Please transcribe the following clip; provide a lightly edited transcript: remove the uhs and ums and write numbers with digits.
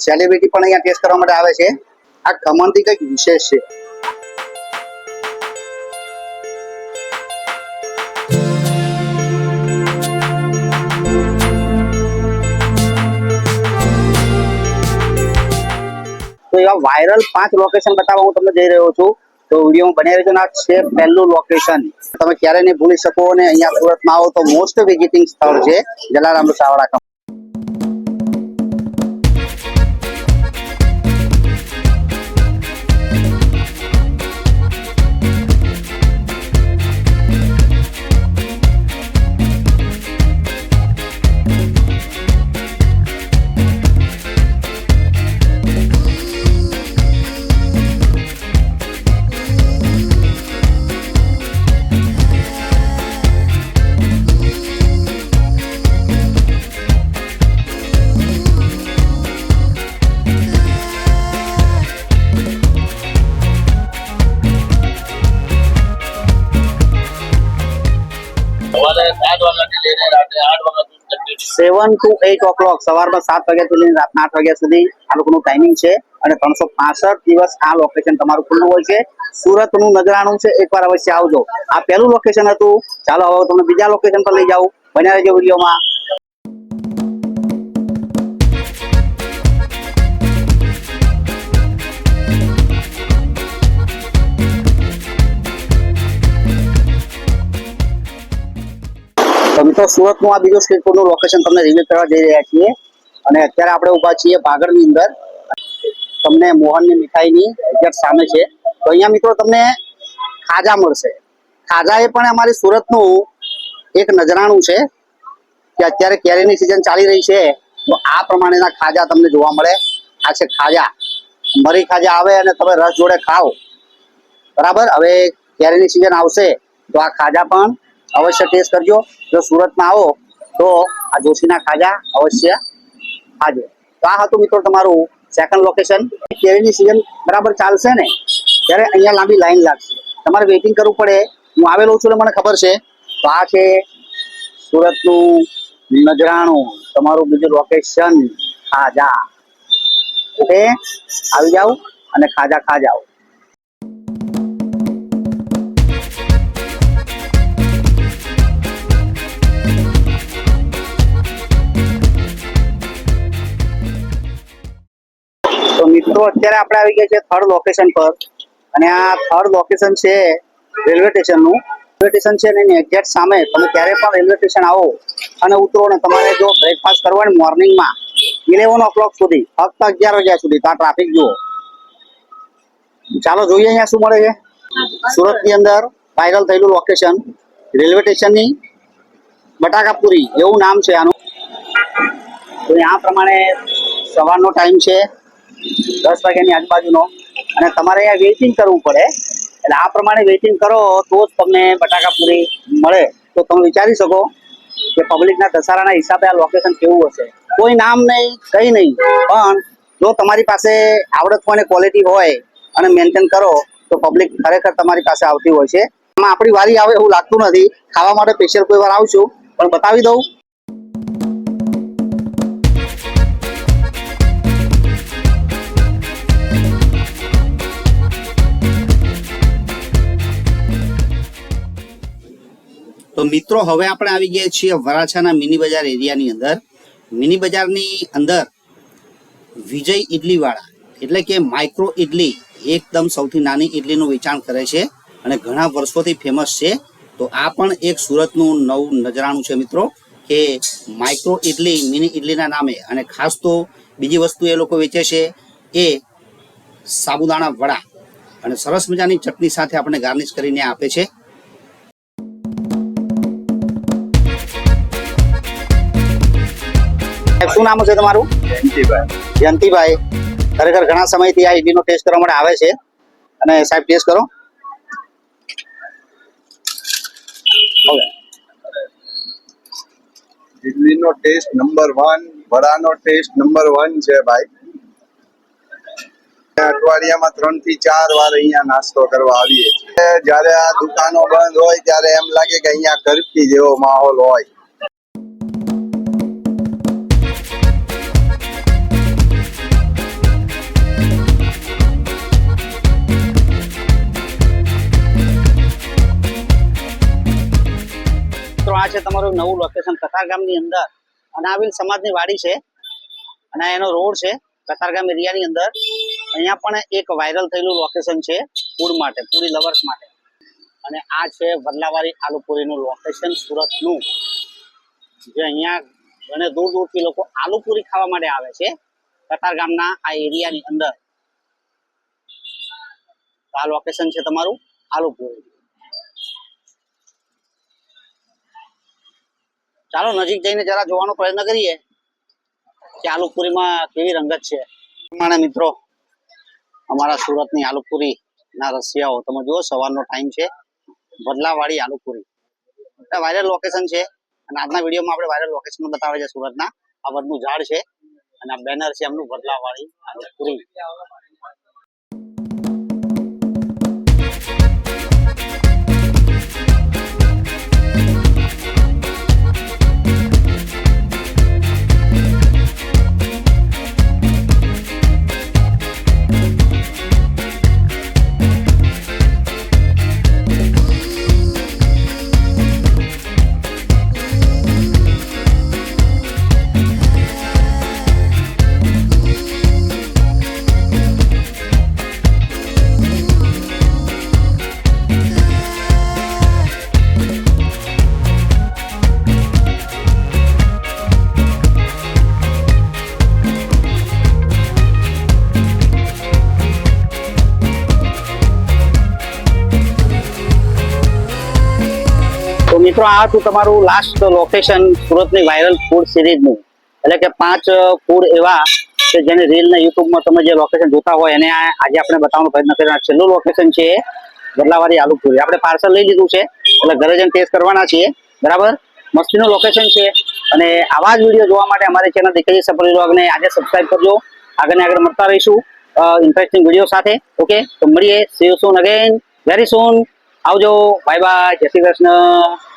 Celebrity પણ અહીંયા test કરવા માટે આવે છે. આ ખમણથી કંઈક વિશેષ છે. તો એવા વાયરલ 5 લોકેશન બતાવવા હું તમને જઈ રહ્યો છું. તો વિડીયોમાં બની રહેજો. આ છે પહેલું લોકેશન. તમે ક્યારે નહીં ભૂલી શકો. અને અહીંયા સુરતમાં આવો તો મોસ્ટ વિઝિટિંગ સ્થળ છે જલારામ ચાવડા. સવારે 7 વાગ્યાથી લઈને રાતે 8 વાગ્યા સુધી 7 to 8 o'clock, સવારમાં 7 વાગ્યાથી લઈને રાતના 8 વાગ્યા સુધી આ લોકોનું ટાઈમિંગ છે. અને 365 દિવસ આ લોકેશન તમારું ખુલ્લું હોય છે. સુરતનું નજરાણું છે, એકવાર અવશ્ય આવજો. આ પહેલું લોકેશન હતું. ચાલો હવે તમને બીજા લોકેશન પર લઈ જાઉં. બન્યા રહેજો વિડીયોમાં. તો મિત્રો સુરતનું આ બીજું સ્ટ્રીટ ફૂડનું લોકેશન તમને રિવ્યુ કરવા જઈ રહ્યા છીએ. અને અત્યારે આપણે ઊભા છીએ ભાગળની અંદર. તમને મોહનની મીઠાઈની એક્ઝેક્ટ સામે છે. તો અહીંયા મિત્રો તમને ખાજા મળશે. ખાજા એ પણ અમારી સુરતનું એક નજરાણું છે કે અત્યારે કેરીની સિઝન ચાલી રહી છે. તો આ પ્રમાણેના ખાજા તમને જોવા મળે. આ છે ખાજા. મરી ખાજા આવે અને તમે રસ જોડે ખાઓ. બરાબર. હવે કેરીની સિઝન આવશે તો આ ખાજા પણ અવશ્ય ટેસ્ટ કરજો. જો સુરતમાં આવો તો આ જોશીના ખાજા અવશ્ય ખાજો. તો આ હતું મિત્રો તમારું સેકન્ડ લોકેશન. કેરીની સિઝન બરાબર ચાલશે ને ત્યારે અહીંયા લાંબી લાઈન લાગશે. તમારે વેઇટિંગ કરવું પડે. હું આવેલો છું મને ખબર છે. તો આ છે સુરતનું નજરાણું, તમારું બીજું લોકેશન ખાજા. ઓકે, આવી જાઓ અને ખાજા ખા જાઓ. તો મિત્રો અત્યારે આપણે આવી ગયા છે થર્ડ લોકેશન પર. અને આ થર્ડ લોકેશન છે રેલવે સ્ટેશનનું. રેલવે સ્ટેશન છે ને એની એક્ઝેક્ટ સામે. તમે ક્યારે પણ રેલવે સ્ટેશન આવો અને ઉતરો ને તમારે જો બ્રેકફાસ્ટ કરવો ને મોર્નિંગમાં 11 o'clock સુધી, ફક્ત 11 વાગ્યા સુધી, તો આ ટ્રાફિક જુઓ. ચાલો જોઈએ અહીંયા શું મળે છે. સુરતની અંદર વાયરલ થયેલું લોકેશન રેલવે સ્ટેશનની બટાકાપુરી એવું નામ છે આનું. તો આ પ્રમાણે સવારનો ટાઈમ છે 10 વાગ્યાની આજુબાજુનો. અને તમારે અહીંયા વેઇટિંગ કરવું પડે. એટલે આ પ્રમાણે વેઇટિંગ કરો તો જ તમને બટાકાપુરી મળે. તો તમે વિચારી શકો કે પબ્લિકના ધસારાના હિસાબે આ લોકેશન કેવું હશે. કોઈ નામ નહીં, કંઈ નહીં, પણ જો તમારી પાસે આવડત હોય ને ક્વોલિટી હોય અને મેન્ટેન કરો તો પબ્લિક ખરેખર તમારી પાસે આવતી હોય છે. આમાં આપણી વારી આવે એવું લાગતું નથી. ખાવા માટે સ્પેશિયલ કોઈ વાર આવશું, પણ બતાવી દઉં. તો મિત્રો હવે આપણે આવી ગયા છીએ વરાછાના મિની બજાર એરિયાની અંદર. મિની બજારની અંદર વિજય ઇડલીવાળા એટલે કે માઇક્રો ઇડલી એકદમ સૌથી નાની ઇડલીનું વેચાણ કરે છે અને ઘણા વર્ષોથી ફેમસ છે. તો આ પણ એક સુરતનું નવું નજરાણું છે મિત્રો કે માઇક્રો ઇડલી મિની ઇડલીના નામે. અને ખાસ તો બીજી વસ્તુ એ લોકો વેચે છે એ સાબુદાણા વડા અને સરસ મજાની ચટણી સાથે આપણે ગાર્નિશ કરીને આપે છે. શું નામ છે તમારું? જયંતિભાઈ. ખરેખર ઘણા સમયથી આ ઇડલીનો ટેસ્ટ કરવા માટે આવે છે. અને સાહેબ ટેસ્ટ કરો. ઇડલીનો ટેસ્ટ નંબર 1, વડાનો ટેસ્ટ નંબર 1 છે ભાઈ. અઠવાડિયામાં 3 થી 4 વાર અહીંયા નાસ્તો કરવા આવીએ છીએ. જ્યારે આ દુકાનો બંધ હોય ત્યારે એમ લાગે કે અહીંયા ઘરથી જેવો માહોલ હોય. છે તમારું નવું લોકેશન કતારગામની અંદર અનાવિલ સમાજની વાડી છે અને એનો રોડ છે કતારગામ એરિયાની અંદર. અહીંયા પણ એક વાયરલ થયેલું લોકેશન છે ફૂડ માટે, પૂરી લવર્સ માટે. અને આ છે વડલાવાડી આલુપુરીનું લોકેશન સુરતનું, જે અહીંયા ઘણે દૂર દૂરથી લોકો આલુપુરી ખાવા માટે આવે છે કતારગામના આ એરિયાની અંદર. આ લોકેશન છે તમારું આલુપુરી. ચાલો નજીક જઈને જરા જોવાનો પ્રયત્ન કરીએ કે આલુપુરીમાં કેવી રંગત છે. પ્રમાણે મિત્રો અમારા સુરતની આલુપુરી ના રસિયાઓ તમે જુઓ, સવારનો ટાઈમ છે. વડલાવાડી આલુપુરી વાયરલ લોકેશન છે અને આજના વિડીયોમાં આપણે વાયરલ લોકેશન બતાવે છે સુરતના. આ વડનું ઝાડ છે અને આ બેનર છે એમનું વડલાવાડી આલુપુરી. તો મિત્રો આ હતું તમારું લાસ્ટ લોકેશન સુરતની વાયરલ ફૂડ સિરીઝનું. એટલે કે 5 ફૂડ એવા કે જેને રીલ ને યુટ્યુબમાં તમે જે લોકેશન જોતા હોય એને આજે આપણે બતાવવાનો પ્રયત્ન કર્યો. છેલ્લું લોકેશન છે વડલાવાડી આલુપુરી. આપણે પાર્સલ લઈ લીધું છે એટલે ઘરે જઈને ટેસ્ટ કરવાના છીએ. બરાબર, મસ્તીનું લોકેશન છે. અને આવા જ વિડીયો જોવા માટે અમારી ચેનલ દીકરી સફરી વ્લોગને આજે સબસ્ક્રાઇબ કરજો. આગળ મળતા રહીશું ઇન્ટરેસ્ટિંગ વિડીયો સાથે. ઓકે, તો મળીએ. C you soon again, very સૂન. આવજો, બાય બાય, જય શ્રી કૃષ્ણ.